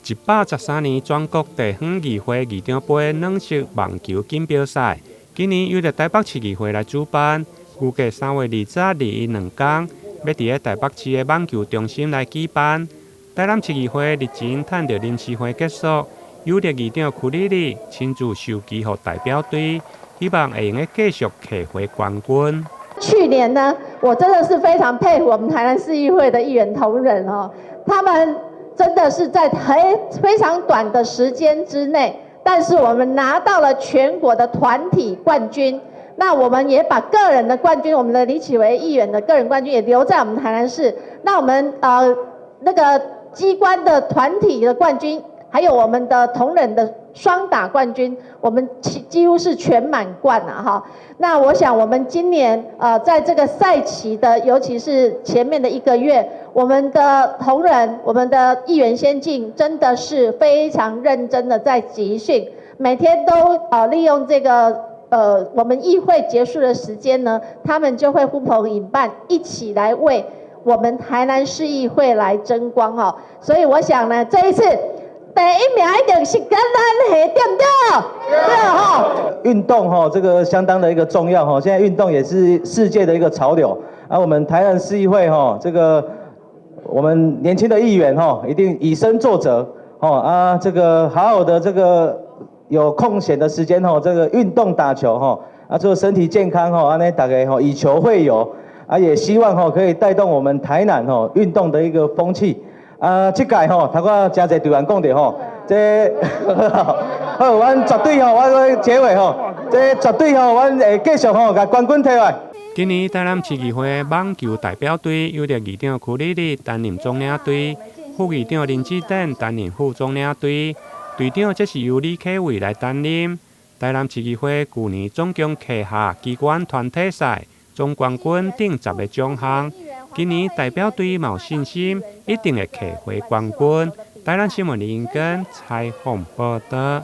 113年全国地方议会议长杯软式网球锦标赛，今年由台北市议会来主办，预计3月20、21两天，要伫台北市的网球中心来举办。台南市议会日前趁着临时会结束，有力议长曲丽丽亲自授旗予代表队，希望会用继续摕回冠军。去年呢，我真的是非常佩服我们台南市议会的议员同仁哦，他们真的是在非常短的时间之内，但是我们拿到了全国的团体冠军。那我们也把个人的冠军，我们的李启维议员的个人冠军也留在我们台南市。那我们那个机关的团体的冠军，还有我们的同仁的双打冠军，我们几乎是全满贯啊哈。那我想我们今年在这个赛期的，尤其是前面的1个月，我们的同仁、我们的议员先进真的是非常认真的在集训，每天都利用这个我们议会结束的时间呢，他们就会呼朋引伴一起来为我们台南市议会来争光哈。所以我想呢，这一次第1名一定是跟咱下对不对？对哈。运动哈，这个相当的一个重要哈。现在运动也是世界的一个潮流，而我们台南市议会哈，这个我们年轻的议员哈，一定以身作则哦这个好好的这个有空闲的时间哈，这个运动打球哈，做身体健康哈，安尼大家哈以球会友也希望哈可以带动我们台南哈运动的一个风气。这届吼，头个真侪队员讲着吼，这好，阮绝对吼，我结尾吼，这绝对吼，阮会继续吼，甲冠军摕来。今年台南市议会网球代表队由着议长曲丽丽担任总领队，副议长林志典担任副总领队，队长则是由李启伟来担任。台南市议会去年总共摕下机关团体赛总冠军等10个奖项。今年代表队有信心，一定会摕回冠军。台南新闻林根采访报道。